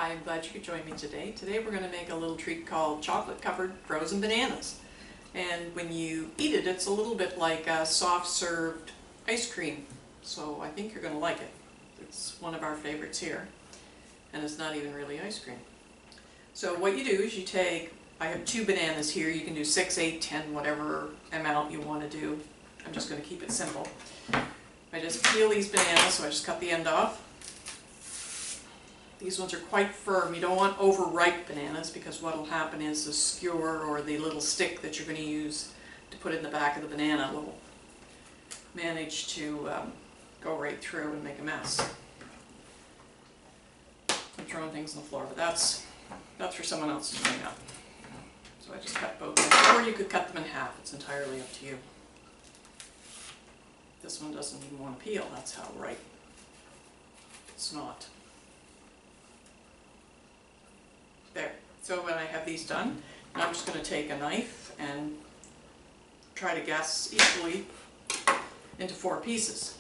Hi, I'm glad you could join me today. Today we're going to make a little treat called chocolate-covered frozen bananas. And when you eat it, it's a little bit like a soft-served ice cream. So I think you're going to like it. It's one of our favorites here. And it's not even really ice cream. So what you do is you take, I have 2 bananas here. You can do 6, 8, 10, whatever amount you want to do. I'm just going to keep it simple. I just peel these bananas, so I just cut the end off. These ones are quite firm. You don't want overripe bananas because what will happen is the skewer or the little stick that you're going to use to put in the back of the banana will manage to go right through and make a mess. I'm throwing things on the floor, but that's for someone else to clean up. So I just cut both in, or you could cut them in half. It's entirely up to you. This one doesn't even want to peel. That's how ripe it's not. There. So when I have these done, I'm just going to take a knife and try to guess equally into 4 pieces.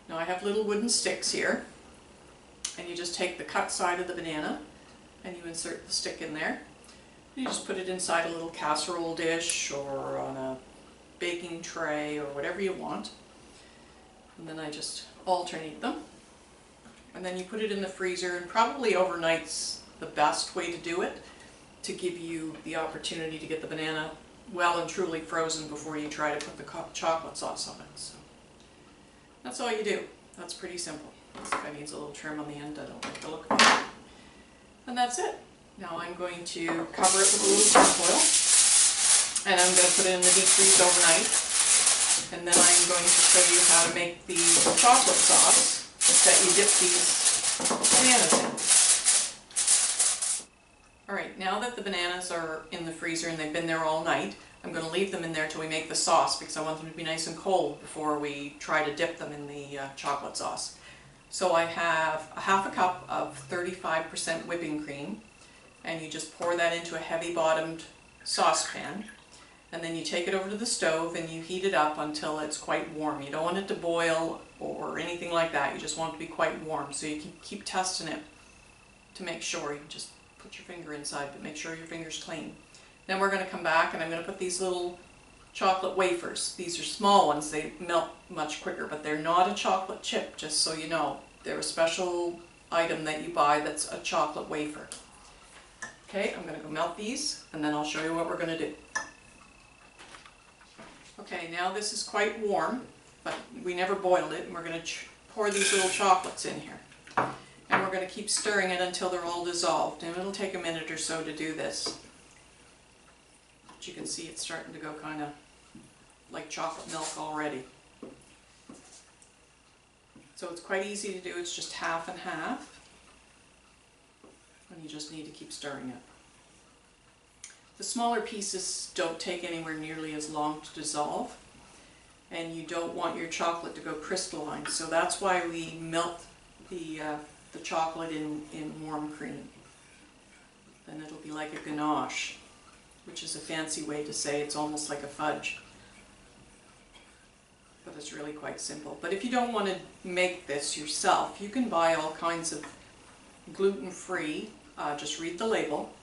Now I have little wooden sticks here, and you just take the cut side of the banana and you insert the stick in there. You just put it inside a little casserole dish or on a baking tray or whatever you want. And then I just alternate them. And then you put it in the freezer, and probably overnight's the best way to do it, to give you the opportunity to get the banana well and truly frozen before you try to put the chocolate sauce on it. So that's all you do. That's pretty simple. This guy needs a little trim on the end. I don't like the look of it. And that's it. Now I'm going to cover it with a little tin foil, and I'm going to put it in the deep freeze overnight, and then I'm going to show you how to make the chocolate sauce that you dip these bananas in. Alright, now that the bananas are in the freezer and they've been there all night, I'm going to leave them in there till we make the sauce because I want them to be nice and cold before we try to dip them in the chocolate sauce. So I have a half a cup of 35% whipping cream, and you just pour that into a heavy bottomed saucepan, and then you take it over to the stove and you heat it up until it's quite warm. You don't want it to boil or anything like that, you just want it to be quite warm, so you can keep testing it to make sure. You just put your finger inside, but make sure your finger's clean. Then we're going to come back and I'm going to put these little chocolate wafers. These are small ones, they melt much quicker, but they're not a chocolate chip, just so you know. They're a special item that you buy that's a chocolate wafer. Okay, I'm going to go melt these and then I'll show you what we're going to do. Okay, now this is quite warm, but we never boiled it, and we're going to pour these little chocolates in here. And we're going to keep stirring it until they're all dissolved, and it'll take a minute or so to do this. But you can see it's starting to go kind of like chocolate milk already. So it's quite easy to do, it's just half and half, and you just need to keep stirring it. The smaller pieces don't take anywhere nearly as long to dissolve, and you don't want your chocolate to go crystalline, so that's why we melt the chocolate in warm cream. Then it'll be like a ganache, which is a fancy way to say it's almost like a fudge. But it's really quite simple. But if you don't want to make this yourself, you can buy all kinds of gluten-free, just read the label,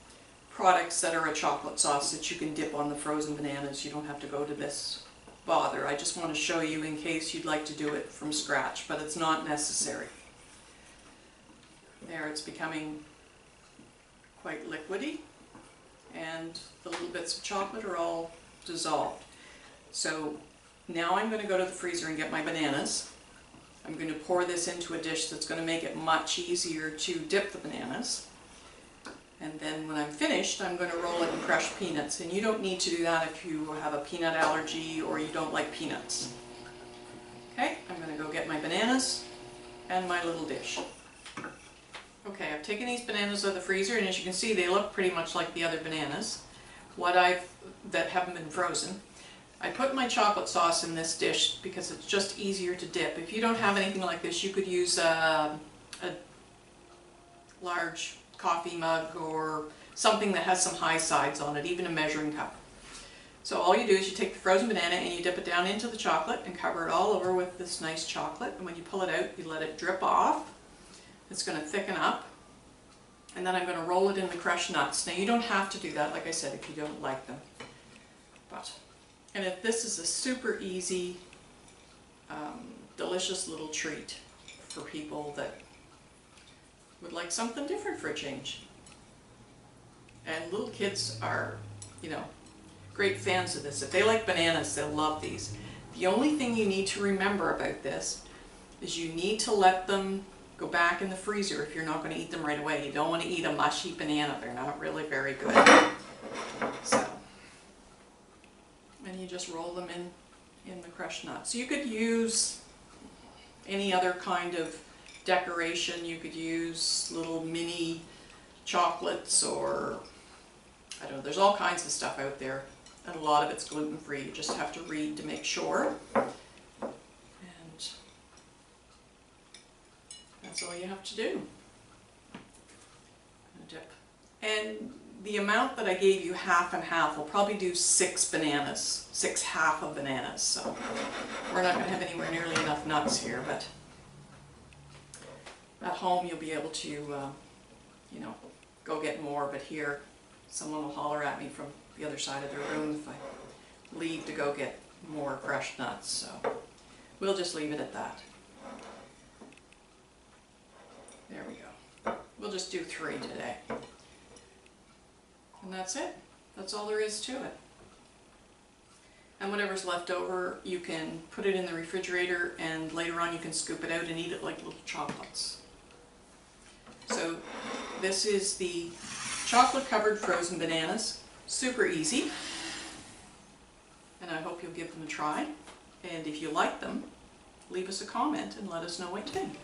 products that are a chocolate sauce that you can dip on the frozen bananas. You don't have to go to this bother. I just want to show you in case you'd like to do it from scratch, but it's not necessary. There, it's becoming quite liquidy, and the little bits of chocolate are all dissolved. So now I'm going to go to the freezer and get my bananas. I'm going to pour this into a dish that's going to make it much easier to dip the bananas. And then when I'm finished, I'm going to roll it in crushed peanuts. And you don't need to do that if you have a peanut allergy or you don't like peanuts. Okay, I'm going to go get my bananas and my little dish. Okay, I've taken these bananas out of the freezer, and as you can see, they look pretty much like the other bananas that haven't been frozen. I put my chocolate sauce in this dish because it's just easier to dip. If you don't have anything like this, you could use a large coffee mug or something that has some high sides on it, even a measuring cup. So all you do is you take the frozen banana and you dip it down into the chocolate and cover it all over with this nice chocolate, and when you pull it out, you let it drip off. It's going to thicken up, And then I'm going to roll it in the crushed nuts. Now you don't have to do that, like I said, if you don't like them. And if this is a super easy, delicious little treat for people that would like something different for a change. And little kids are, you know, great fans of this. If they like bananas, they'll love these. The only thing you need to remember about this is you need to let them go back in the freezer if you're not going to eat them right away. You don't want to eat a mushy banana. They're not really very good. So, and you just roll them in the crushed nuts. You could use any other kind of decoration. You could use little mini chocolates, or I don't know, there's all kinds of stuff out there, and a lot of it's gluten-free. You just have to read to make sure. And that's all you have to do. Dip. And the amount that I gave you, half and half, will probably do 6 bananas, 6 half of bananas. So we're not going to have anywhere nearly enough nuts here, but at home you'll be able to, you know, go get more. But here, someone will holler at me from the other side of the room if I leave to go get more crushed nuts. So we'll just leave it at that. There we go. We'll just do 3 today. And that's it. That's all there is to it. And whatever's left over, you can put it in the refrigerator, and later on you can scoop it out and eat it like little chocolates. So this is the chocolate covered frozen bananas. Super easy. And I hope you'll give them a try. And if you like them, leave us a comment and let us know what you think.